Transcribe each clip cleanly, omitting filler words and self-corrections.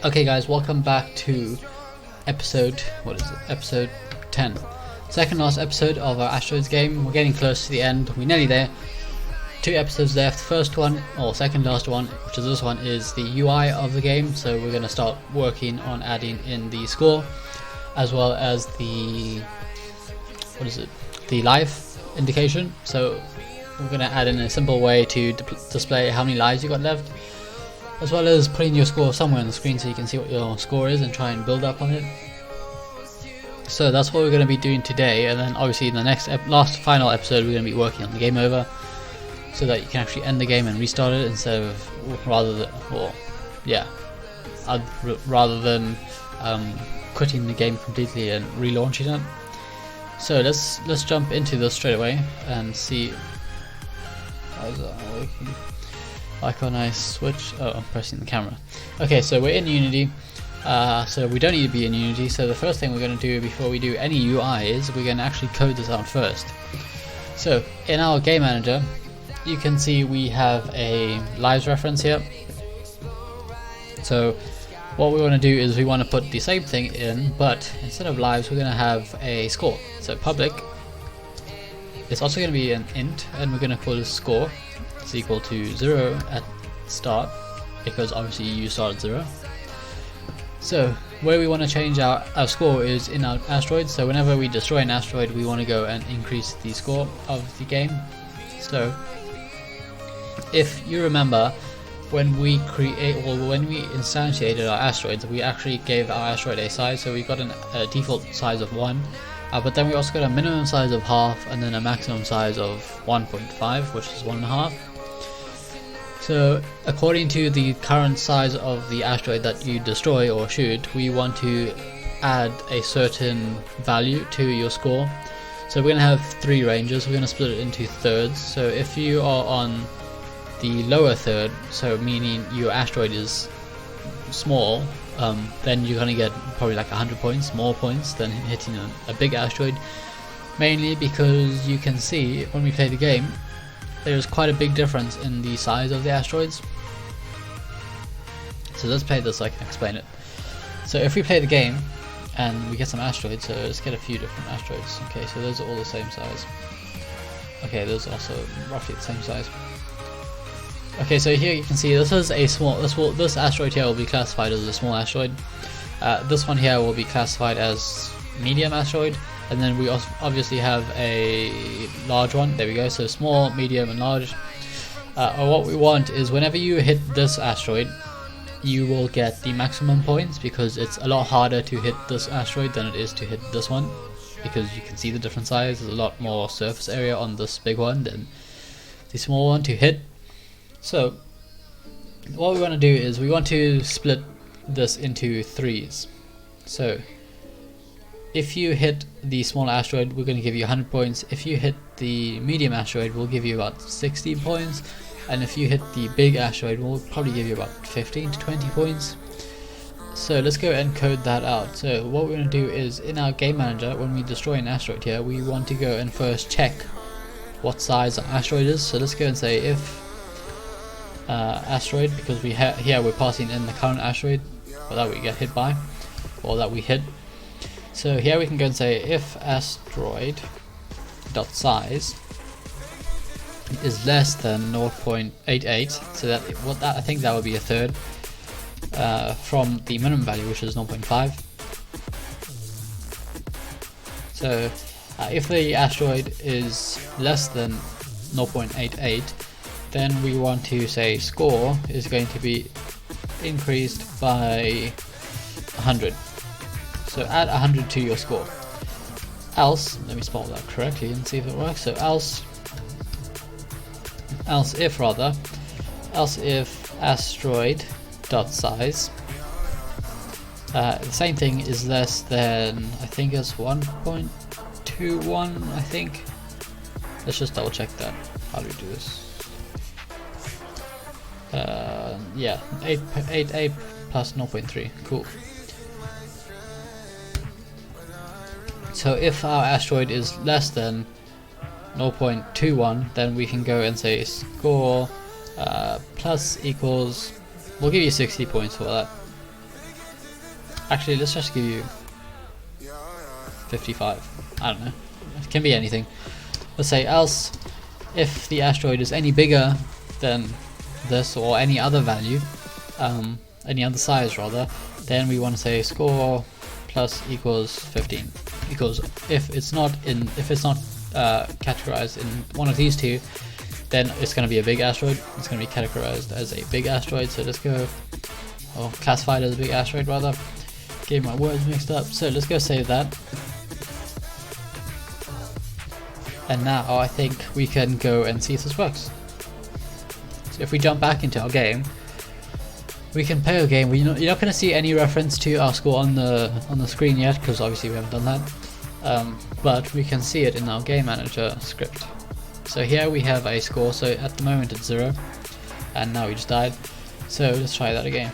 Okay guys, welcome back to episode, episode 10. Second last episode of our Asteroids game. We're getting close to the end, we're nearly there. 2 episodes left. First one, or second last one, which is this one, is the UI of the game. So we're going to start working on adding in the score, as well as the, the life indication. So we're going to add in a simple way to display how many lives you got left, as well as putting your score somewhere on the screen so you can see what your score is and try and build up on it. So that's what we're going to be doing today, and then obviously in the next final episode we're going to be working on the game over, so that you can actually end the game and restart it instead of rather than quitting the game completely and relaunching it. So let's jump into this straight away and see how's that working. Why can't I switch? Oh, I'm pressing the camera. Okay, so we're in Unity. So we don't need to be in Unity. So the first thing we're going to do before we do any UI is we're going to actually code this out first. So in our game manager, you can see we have a lives reference here. So what we want to do is we want to put the same thing in, but instead of lives we're going to have a score. So public, it's also going to be an int, and we're going to call this score is equal to 0 at start, because obviously you start at 0. So where we want to change our score is in our asteroid. So whenever we destroy an asteroid, we want to go and increase the score of the game. So if you remember, when we instantiated our asteroids, we actually gave our asteroid a size. So we got a default size of 1, but then we also got a minimum size of half and then a maximum size of 1.5, which is 1.5. So according to the current size of the asteroid that you destroy or shoot, we want to add a certain value to your score. So we're going to have 3 ranges. We're going to split it into thirds. So if you are on the lower third, so meaning your asteroid is small, then you're going to get probably like 100 points, more points than hitting a big asteroid, mainly because you can see when we play the game there's quite a big difference in the size of the asteroids. So let's play this so I can explain it. So if we play the game and we get some asteroids, so let's get a few different asteroids. Okay, so those are all the same size. Okay, those are also roughly the same size. Okay, so here you can see this is a small. This asteroid here will be classified as a small asteroid. This one here will be classified as medium asteroid, and then we also obviously have a large one. There we go. So small, medium, and large. What we want is whenever you hit this asteroid, you will get the maximum points, because it's a lot harder to hit this asteroid than it is to hit this one, because you can see the different size. There's a lot more surface area on this big one than the small one to hit. So what we want to do is we want to split this into 3s. So if you hit the small asteroid, we're going to give you 100 points. If you hit the medium asteroid, we'll give you about 60 points. And if you hit the big asteroid, we'll probably give you about 15 to 20 points. So let's go and code that out. So what we're going to do is in our game manager, when we destroy an asteroid here, we want to go and first check what size our asteroid is. So let's go and say if asteroid, because here we're passing in the current asteroid that we get hit by, or that we hit. So here we can go and say if asteroid dot size is less than 0.88, so that I think that would be a third from the minimum value, which is 0.5. So if the asteroid is less than 0.88, then we want to say score is going to be increased by 100. So add 100 to your score. Else, let me spell that correctly and see if it works. So else if asteroid dot size, the same thing, is less than, I think it's 1.21. I think. Let's just double check that. How do we do this? Yeah, 8 plus 0.3. Cool. So if our asteroid is less than 0.21, then we can go and say score plus equals, we'll give you 60 points for that. Actually, let's just give you 55. I don't know. It can be anything. Let's say else if the asteroid is any bigger than this or any other value, any other size rather, then we want to say score plus equals 15. Because if it's not categorized in one of these two, then it's going to be a big asteroid. It's going to be categorized as a big asteroid. So let's go, or classified as a big asteroid rather. Getting my words mixed up. So let's go save that. And now I think we can go and see if this works. So if we jump back into our game, we can play a game. You're not going to see any reference to our score on the screen yet, because obviously we haven't done that. But we can see it in our game manager script. So here we have a score. So at the moment it's 0, and now we just died. So let's try that again.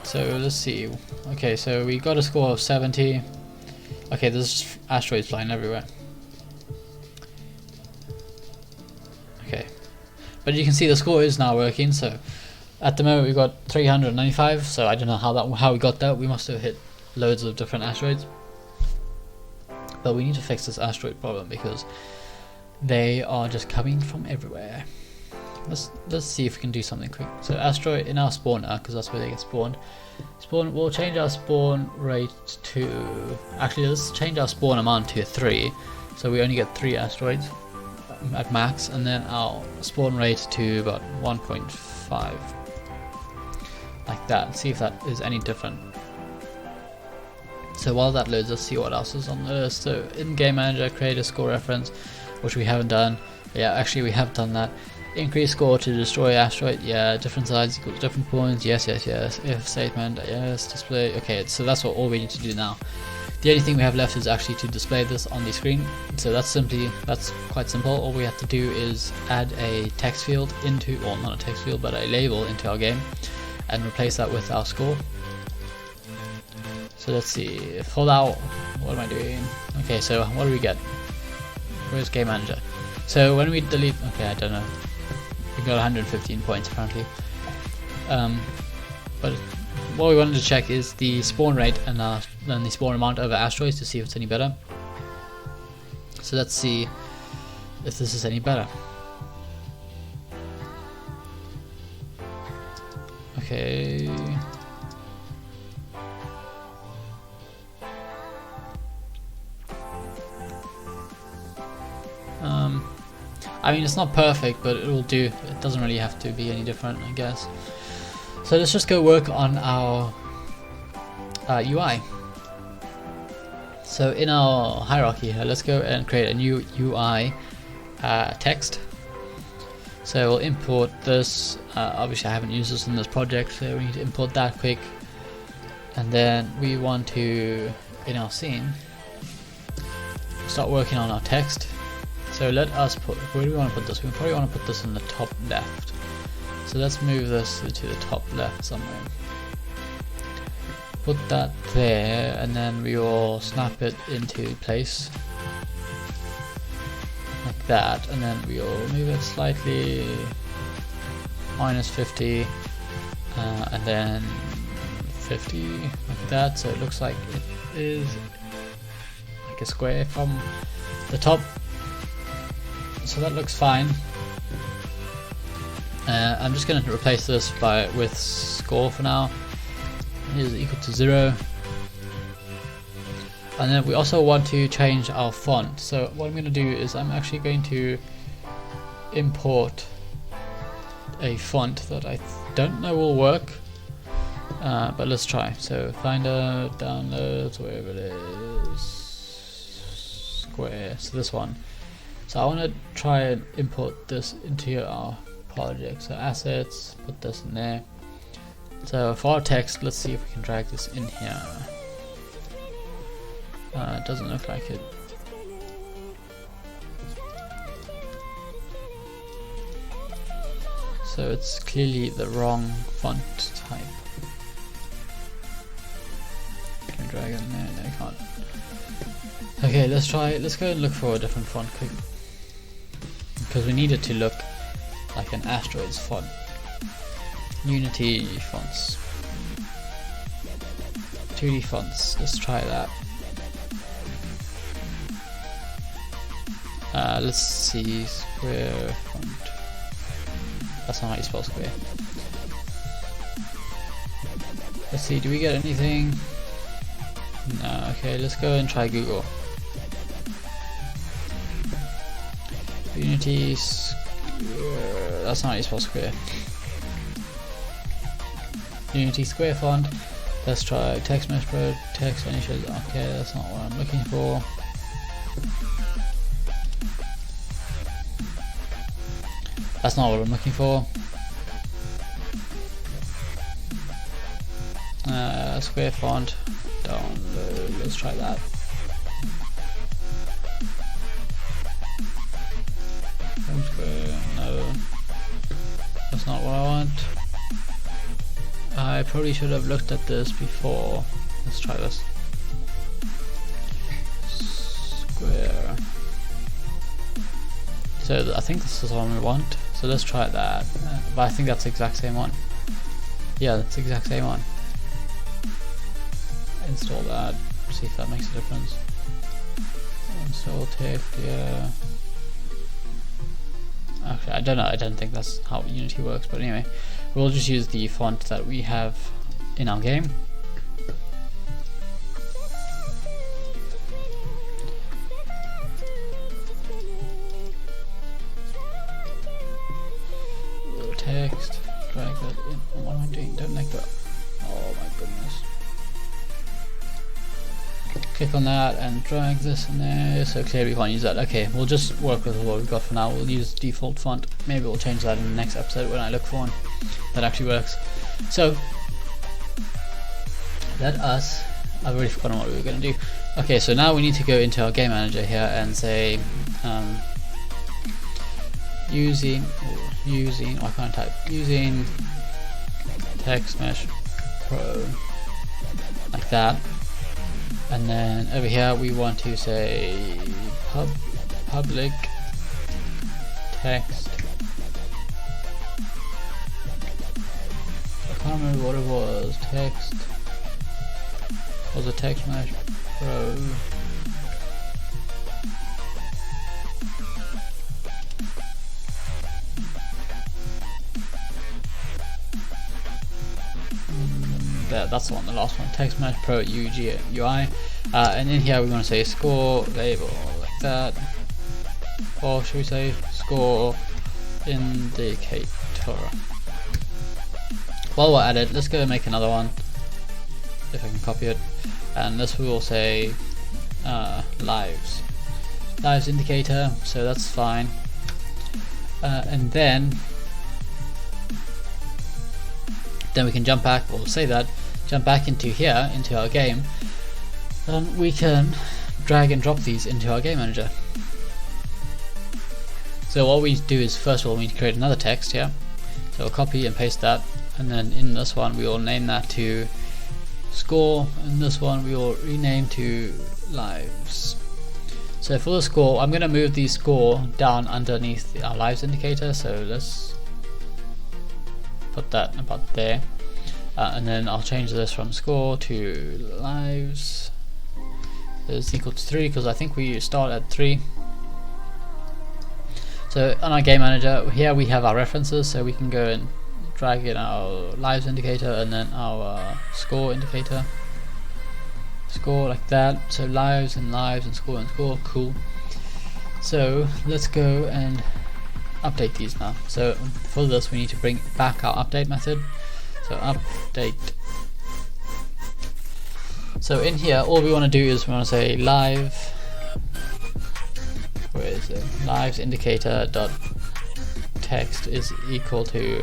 So let's see. Okay, so we got a score of 70. Okay, there's asteroids flying everywhere. Okay, but you can see the score is now working. So at the moment we've got 395. So I don't know how we got that. We must have hit loads of different asteroids. But we need to fix this asteroid problem because they are just coming from everywhere. Let's see if we can do something quick. So asteroid in our spawner, because that's where they get spawned. We'll change our spawn rate to, actually let's change our spawn amount to 3, so we only get 3 asteroids at max, and then our spawn rate to about 1.5, like that. See if that is any different. So while that loads, let's see what else is on the list. So in game manager, create a score reference, which we haven't done. Yeah, actually we have done that. Increase score to destroy asteroid. Yeah, different sides equals different points. Yes. If statement. Yes. Display. Okay, so that's all we need to do now. The only thing we have left is actually to display this on the screen. So that's quite simple. All we have to do is add a text field into, or not a text field, but a label into our game, and replace that with our score. So let's see. For that, what am I doing? Okay, so what do we get? Where's game manager? So when we delete, okay, I don't know. We got 115 points apparently. But what we wanted to check is the spawn rate and the spawn amount over asteroids to see if it's any better. So let's see if this is any better. Okay. I mean, it's not perfect, but it will do. It doesn't really have to be any different, I guess. So let's just go work on our UI. So in our hierarchy here, let's go and create a new UI text. So we'll import this. Obviously I haven't used this in this project, so we need to import that quick. And then we want to, in our scene, start working on our text. So let us put, where do we want to put this? We probably want to put this in the top left. So let's move this to the top left somewhere. Put that there, and then we will snap it into place. Like that, and then we will move it slightly, -50, and then 50, like that. So it looks like it is like a square from the top. So that looks fine. I'm just going to replace this with score for now. It is equal to 0. And then we also want to change our font. So what I'm going to do is I'm actually going to import a font that I don't know will work, but let's try. So Finder, downloads, wherever it is, Square. So this one. So I want to try and import this into our project. So assets, put this in there. So for our text, let's see if we can drag this in here. It doesn't look like it. So it's clearly the wrong font type. Can I drag it in there? No, I can't. Okay, let's go and look for a different font quick, because we need it to look like an Asteroids font. Unity fonts 2D fonts. Let's try that. Let's see, square font. That's not how you spell square. Let's see, do we get anything? No, okay, let's go and try Google. Unity square, that's not how you spell square. Unity square font. Let's try text mesh pro, text finishes. Okay, that's not what I'm looking for. That's not what I'm looking for. Square font, download, let's try that. Square, no, that's not what I want. I probably should have looked at this before. Let's try this. Square. So I think this is the one we want. So let's try that. But I think that's the exact same one. Yeah, that's the exact same one. Install that. See if that makes a difference. Install text. Yeah. Actually, I don't know. I don't think that's how Unity works. But anyway, we'll just use the font that we have in our game. Text, drag that in. What am I doing? Don't like that. Oh my goodness. Click on that and drag this in there. So clearly we can't use that. Okay, we'll just work with what we've got for now. We'll use default font. Maybe we'll change that in the next episode when I look for one that actually works. So let us, I've already forgotten what we were going to do. Okay, so now we need to go into our game manager here and say using I can't type, using text mesh pro, like that. And then over here we want to say public text. I can't remember what it was. Text was a text mesh pro. That's the one, the last one. Text mesh pro UI. And in here we want to say score label like that, or should we say score indicator? While we're at it, let's go and make another one if I can copy it, and this we will say lives indicator, so that's fine. And then we can jump back, or say that, jump back into here, into our game, and we can drag and drop these into our game manager. So what we do is, first of all, we need to create another text here. So we'll copy and paste that, and then in this one we will name that to score, and this one we will rename to lives. So for the score, I'm going to move the score down underneath our lives indicator, so let's put that about there, and then I'll change this from score to lives is equal to 3, because I think we start at 3. So on our game manager here we have our references, so we can go and drag in our lives indicator and then our score indicator, score like that. So lives and score, cool. So let's go and update these now. So for this we need to bring back our update method. So update. So in here all we want to do is we want to say live, where is it, lives indicator dot text is equal to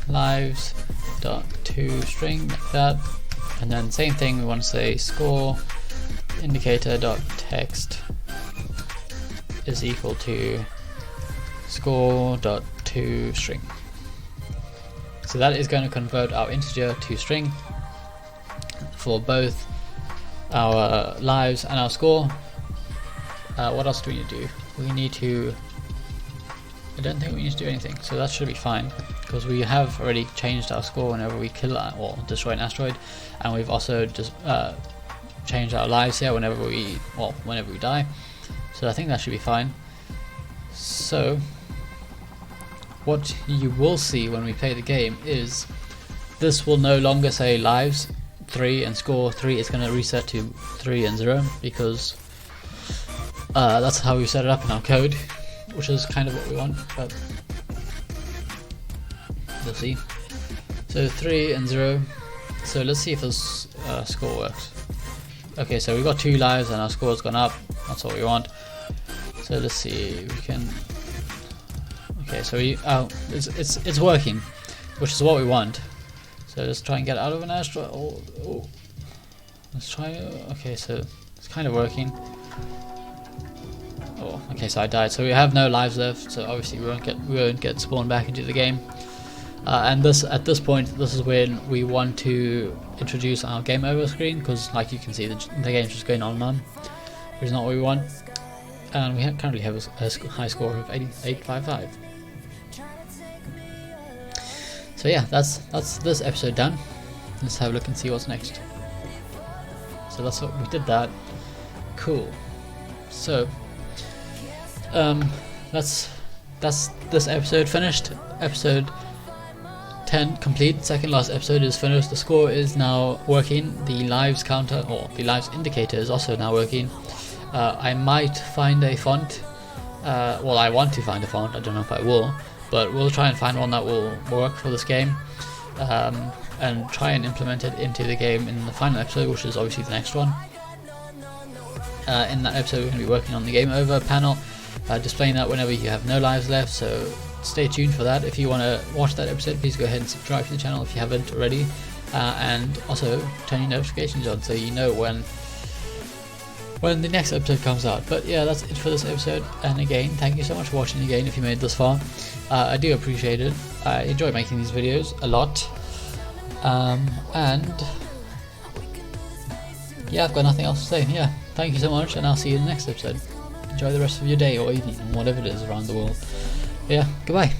lives dot toString, like that. And then same thing, we want to say score indicator dot text is equal to score dot toString. So that is going to convert our integer to string for both our lives and our score. What else do we need to do? We need to, I don't think we need to do anything, so that should be fine. because we have already changed our score whenever we kill or destroy an asteroid, and we've also just changed our lives here whenever we die. So I think that should be fine. So what you will see when we play the game is this will no longer say lives 3 and score 3. It's going to reset to 3 and 0 because that's how we set it up in our code, which is kind of what we want, but we'll see. So 3 and 0. So let's see if this score works. Okay, so we've got 2 lives and our score's gone up. That's what we want. So let's see. We can. Okay, so it's working, which is what we want. So let's try and get out of an asteroid. Oh. Let's try. Okay, so it's kind of working. Oh, okay, so I died. So we have no lives left. So obviously we won't get spawned back into the game. And at this point, this is when we want to introduce our game over screen, because like you can see, the game's just going on and on, which is not what we want. And we currently have a high score of 855. So yeah, that's this episode done. Let's have a look and see what's next. So that's what we did that. Cool. So that's this episode finished. Episode 10 complete. Second last episode is finished. The score is now working. The lives counter, or the lives indicator, is also now working. I might find a font. Well, I want to find a font. I don't know if I will, but we'll try and find one that will work for this game, and try and implement it into the game in the final episode, which is obviously the next one. In that episode, we're going to be working on the game over panel, displaying that whenever you have no lives left. So stay tuned for that. If you want to watch that episode, please go ahead and subscribe to the channel if you haven't already, and also turn your notifications on so you know when the next episode comes out. But yeah, that's it for this episode, and again, thank you so much for watching again if you made it this far. I do appreciate it. I enjoy making these videos a lot, and yeah, I've got nothing else to say. Yeah, thank you so much, and I'll see you in the next episode. Enjoy the rest of your day or evening, or whatever it is around the world. Yeah, goodbye.